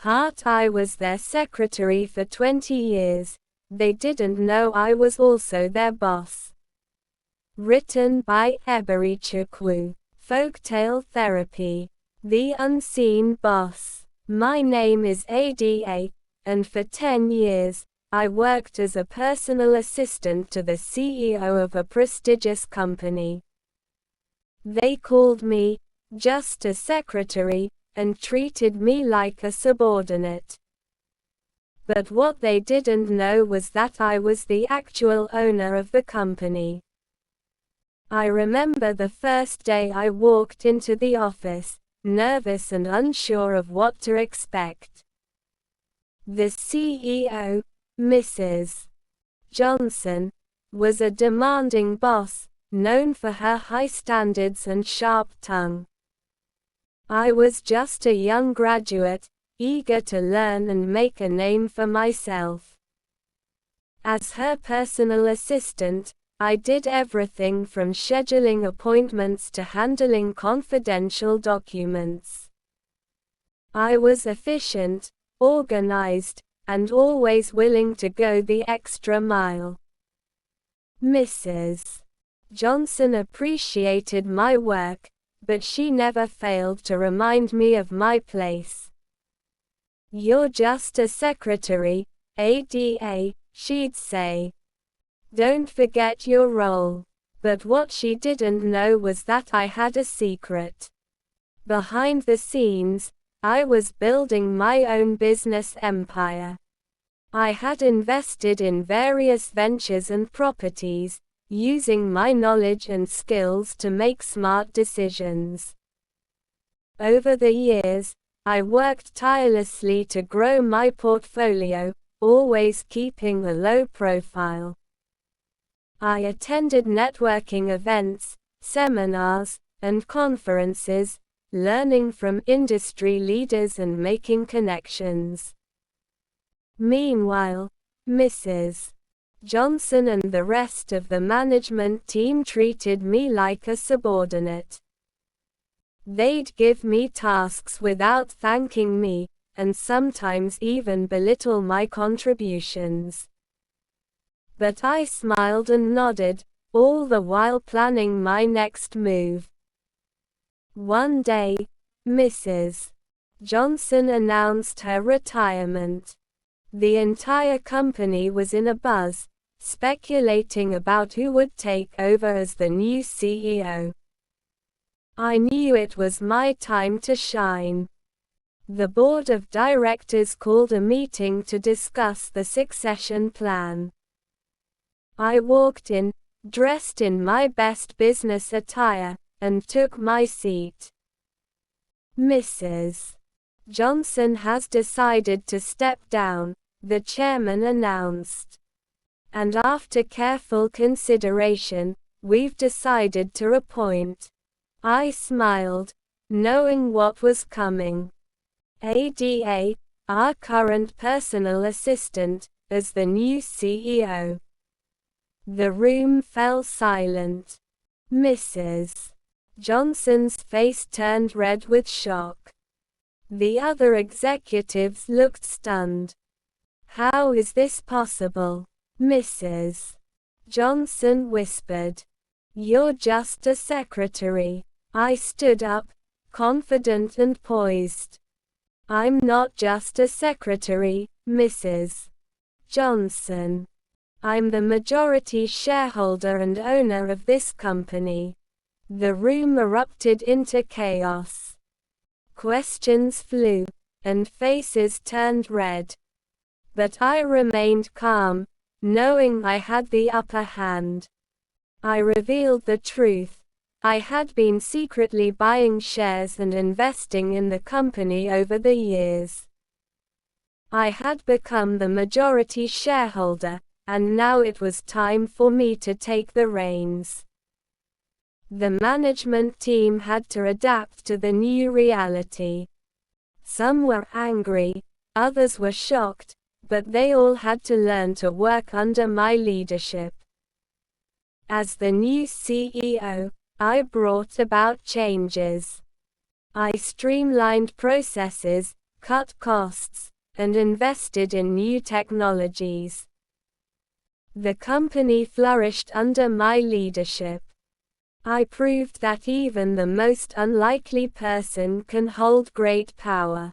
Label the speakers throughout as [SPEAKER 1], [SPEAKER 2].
[SPEAKER 1] I was their secretary for 20 years. They didn't know I was also their boss. Written by Eberi Chukwu. Folktale Therapy. The Unseen Boss. My name is Ada, and for 10 years, I worked as a personal assistant to the CEO of a prestigious company. They called me just a secretary and treated me like a subordinate. But what they didn't know was that I was the actual owner of the company. I remember the first day I walked into the office, nervous and unsure of what to expect. The CEO, Mrs. Johnson, was a demanding boss, known for her high standards and sharp tongue. I was just a young graduate, eager to learn and make a name for myself. As her personal assistant, I did everything from scheduling appointments to handling confidential documents. I was efficient, organized, and always willing to go the extra mile. Mrs. Johnson appreciated my work, but she never failed to remind me of my place. "You're just a secretary, Ada," she'd say. "Don't forget your role." But what she didn't know was that I had a secret. Behind the scenes, I was building my own business empire. I had invested in various ventures and properties, using my knowledge and skills to make smart decisions. Over the years, I worked tirelessly to grow my portfolio, always keeping a low profile. I attended networking events, seminars, and conferences, learning from industry leaders and making connections. Meanwhile, Mrs. Johnson and the rest of the management team treated me like a subordinate. They'd give me tasks without thanking me, and sometimes even belittle my contributions. But I smiled and nodded, all the while planning my next move. One day, Mrs. Johnson announced her retirement. The entire company was in a buzz, speculating about who would take over as the new CEO. I knew it was my time to shine. The board of directors called a meeting to discuss the succession plan. I walked in, dressed in my best business attire, and took my seat. "Mrs. Johnson has decided to step down," the chairman announced. "And after careful consideration, we've decided to appoint." I smiled, knowing what was coming. Ada, our current personal assistant, as the new CEO. The room fell silent. Mrs. Johnson's face turned red with shock. The other executives looked stunned. "How is this possible?" Mrs. Johnson whispered. "You're just a secretary." I stood up, confident and poised. "I'm not just a secretary, Mrs. Johnson. I'm the majority shareholder and owner of this company." The room erupted into chaos. Questions flew, and faces turned red. But I remained calm, knowing I had the upper hand. I revealed the truth. I had been secretly buying shares and investing in the company over the years. I had become the majority shareholder, and now it was time for me to take the reins. The management team had to adapt to the new reality. Some were angry, others were shocked, but they all had to learn to work under my leadership. As the new CEO, I brought about changes. I streamlined processes, cut costs, and invested in new technologies. The company flourished under my leadership. I proved that even the most unlikely person can hold great power.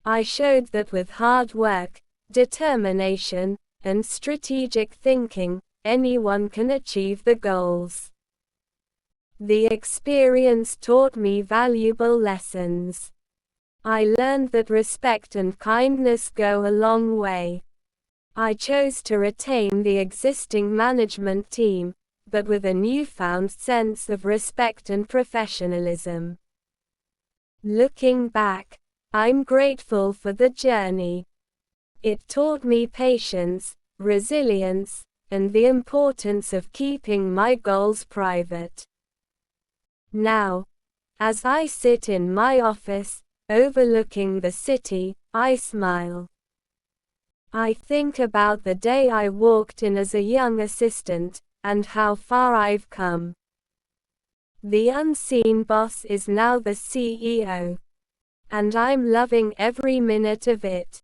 [SPEAKER 1] I showed that with hard work, determination, and strategic thinking, anyone can achieve the goals. The experience taught me valuable lessons. I learned that respect and kindness go a long way. I chose to retain the existing management team, but with a newfound sense of respect and professionalism. Looking back, I'm grateful for the journey. It taught me patience, resilience, and the importance of keeping my goals private. Now, as I sit in my office, overlooking the city, I smile. I think about the day I walked in as a young assistant, and how far I've come. The unseen boss is now the CEO. And I'm loving every minute of it.